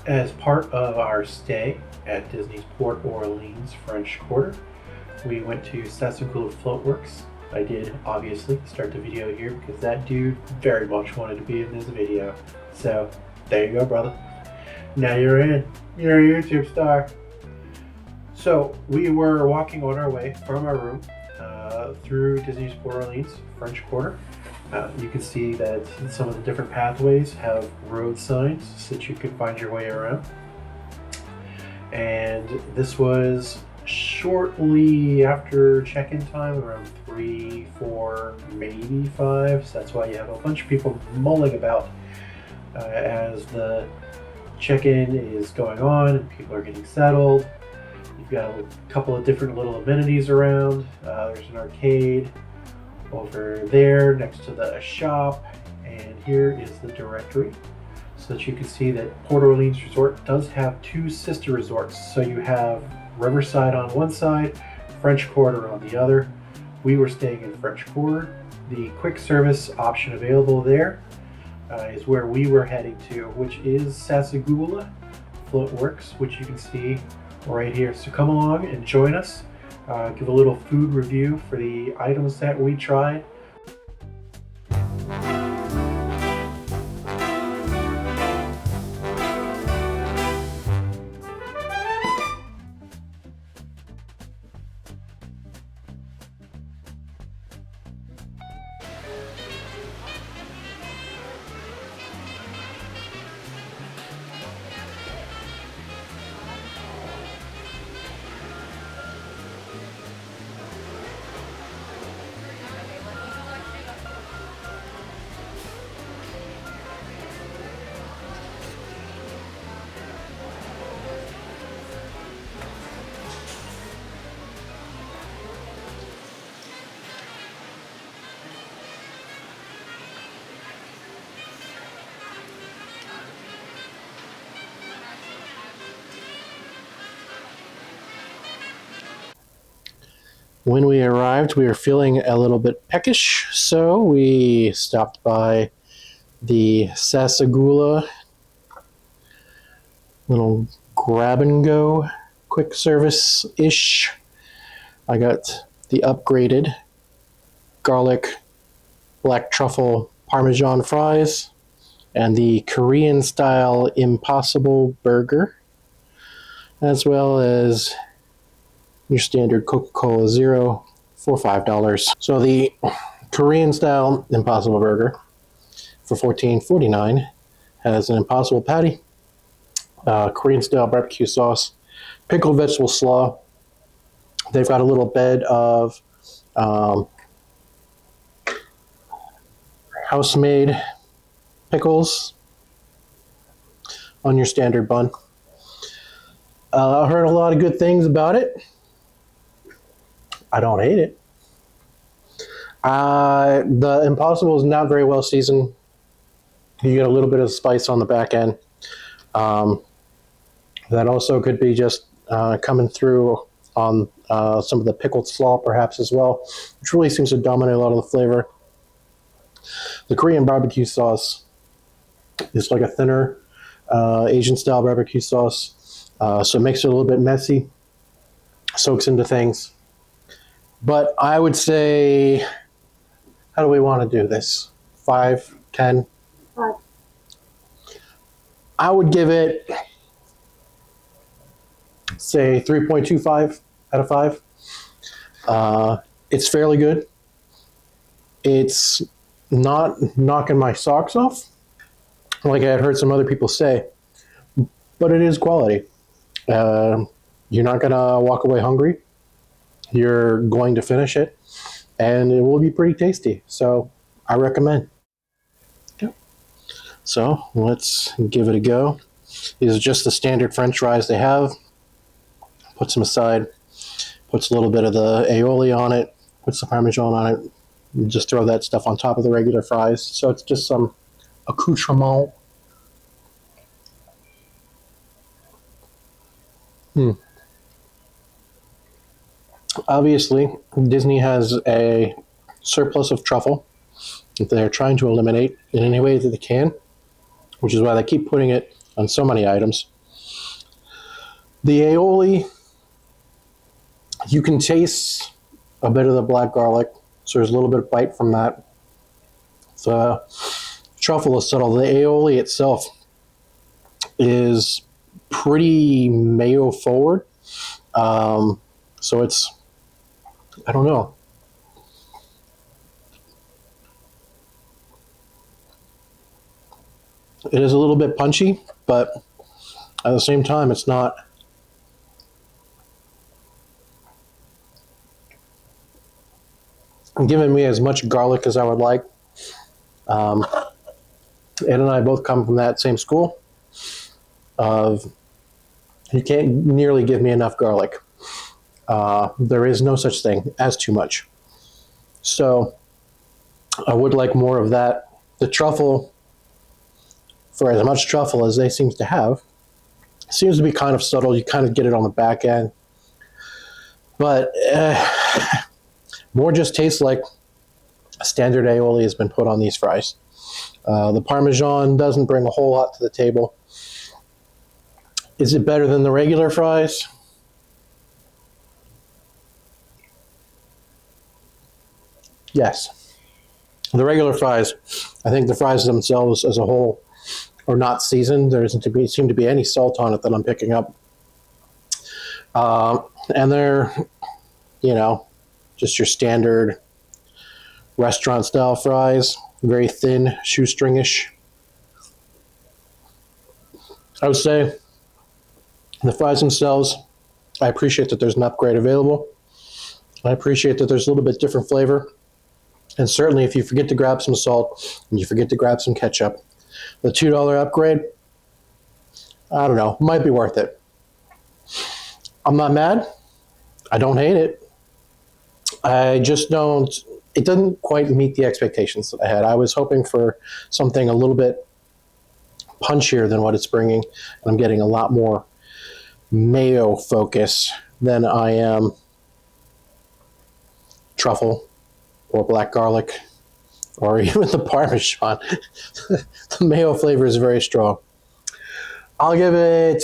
As part of our stay at Disney's Port Orleans French Quarter, we went to Sassagoula Floatworks. I did obviously start the video here because that dude very much wanted to be in this video. So there you go, brother. Now you're in. You're a YouTube star. So we were walking on our way from our room through Disney's Port Orleans French Quarter. You can see that some of the different pathways have road signs so that you can find your way around. And this was shortly after check-in time, around 3, 4, maybe 5. So that's why you have a bunch of people mulling about as the check-in is going on and people are getting settled. You've got a couple of different little amenities around. There's an arcade over there next to the shop, and here is the directory so that you can see that Port Orleans Resort does have 2 sister resorts. So you have Riverside on one side, French Quarter on the other. We were staying in French Quarter. The quick service option available there is where we were heading to, which is Sassagoula Floatworks, which you can see right here. So come along and join us. Give a little food review for the items that we tried. When we arrived, we were feeling a little bit peckish, so we stopped by the Sassagoula little grab and go quick service-ish. I got the upgraded garlic Black Truffle Parmesan fries and the Korean style Impossible burger, as well as your standard Coca-Cola Zero for $5. So the Korean style Impossible burger for $14.49 has an Impossible patty, Korean style barbecue sauce, pickled vegetable slaw. They've got a little bed of house-made pickles on your standard bun. I heard a lot of good things about it. I don't hate it. The Impossible is not very well seasoned. You get a little bit of spice on the back end. That also could be just coming through on some of the pickled slaw perhaps as well, which really seems to dominate a lot of the flavor. The Korean barbecue sauce is like a thinner Asian-style barbecue sauce, so it makes it a little bit messy, soaks into things. But I would say, how do we want to do this? 5, 10? 5. I would give it, say, 3.25 out of 5. It's fairly good. It's not knocking my socks off, like I had heard some other people say, but it is quality. You're not going to walk away hungry. You're going to finish it, and it will be pretty tasty. So I recommend. Yep. So let's give it a go. These are just the standard French fries they have. Puts them aside. Puts a little bit of the aioli on it. Puts the Parmesan on it. And just throw that stuff on top of the regular fries. So it's just some accoutrement. Obviously, Disney has a surplus of truffle that they're trying to eliminate in any way that they can, which is why they keep putting it on so many items. The aioli, you can taste a bit of the black garlic, so there's a little bit of bite from that. The truffle is subtle. The aioli itself is pretty mayo forward. So it's, I don't know. It is a little bit punchy, but at the same time, it's not giving me as much garlic as I would like. Ed and I both come from that same school of you can't nearly give me enough garlic. There is no such thing as too much. So I would like more of that. The truffle, for as much truffle as they seem to have, seems to be kind of subtle. You kind of get it on the back end. But more just tastes like a standard aioli has been put on these fries. The Parmesan doesn't bring a whole lot to the table. Is it better than the regular fries? Yes. The regular fries, I think the fries themselves as a whole are not seasoned. There doesn't seem to be any salt on it that I'm picking up. And they're, just your standard restaurant style fries, very thin, shoestringish. I would say the fries themselves, I appreciate that there's an upgrade available. I appreciate that there's a little bit different flavor. And certainly if you forget to grab some salt and you forget to grab some ketchup, the $2 upgrade, I don't know, might be worth it. I'm not mad. I don't hate it. I just don't, it doesn't quite meet the expectations that I had. I was hoping for something a little bit punchier than what it's bringing, and I'm getting a lot more mayo focus than I am truffle or black garlic or even the Parmesan. The mayo flavor is very strong. I'll give it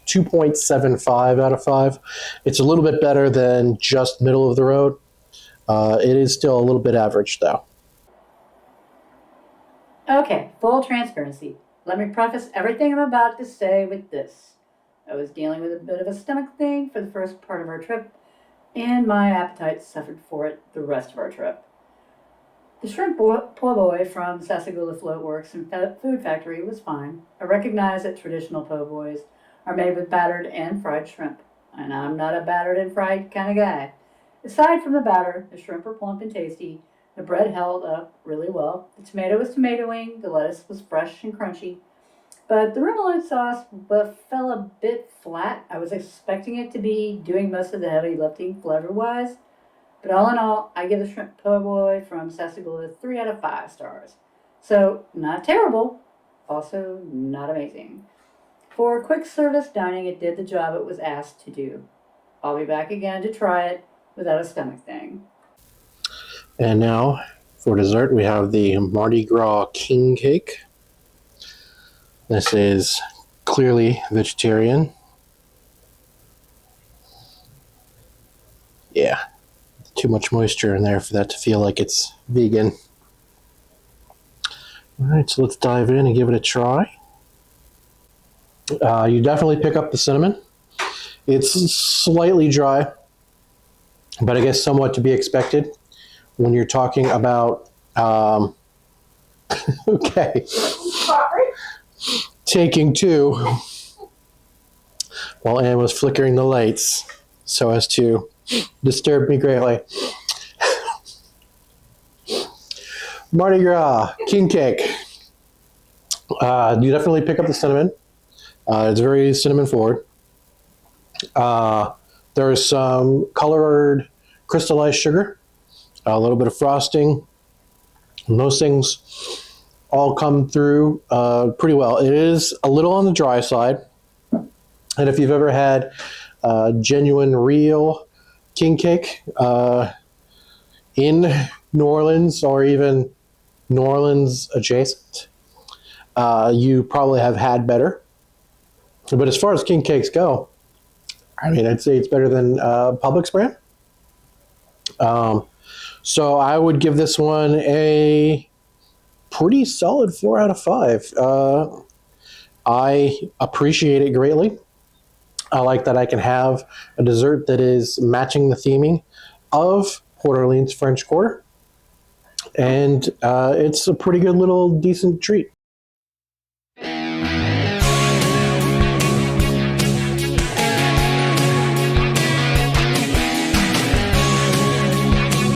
2.75 out of 5. It's a little bit better than just middle of the road. It is still a little bit average, though. Okay, full transparency. Let me preface everything I'm about to say with this. I was dealing with a bit of a stomach thing for the first part of our trip, and my appetite suffered for it the rest of our trip. The shrimp po' boy from Sassagoula Floatworks and Food Factory was fine. I recognize that traditional po' boys are made with battered and fried shrimp, and I'm not a battered and fried kind of guy. Aside from the batter, the shrimp were plump and tasty. The bread held up really well. The tomato was tomatoing. The lettuce was fresh and crunchy. But the remoulade sauce fell a bit flat. I was expecting it to be doing most of the heavy lifting flavor-wise. But all in all, I give the shrimp po' boy from Sassagoula 3 out of 5 stars. So, not terrible. Also, not amazing. For quick service dining, it did the job it was asked to do. I'll be back again to try it without a stomach thing. And now, for dessert, we have the Mardi Gras king cake. This is clearly vegetarian. Yeah, too much moisture in there for that to feel like it's vegan. All right, so let's dive in and give it a try. You definitely pick up the cinnamon. It's slightly dry, but I guess somewhat to be expected when you're talking about, okay, taking two while Anne was flickering the lights so as to disturb me greatly. Mardi Gras king cake. You definitely pick up the cinnamon. It's very cinnamon forward. There's some colored crystallized sugar, a little bit of frosting. And those things all come through pretty well. It is a little on the dry side. And if you've ever had genuine, real king cake in New Orleans or even New Orleans adjacent, you probably have had better. But as far as king cakes go, I mean, I'd say it's better than Publix brand. So I would give this one a pretty solid 4 out of 5. I appreciate it greatly. I like that I can have a dessert that is matching the theming of Port Orleans French Quarter. And it's a pretty good little decent treat.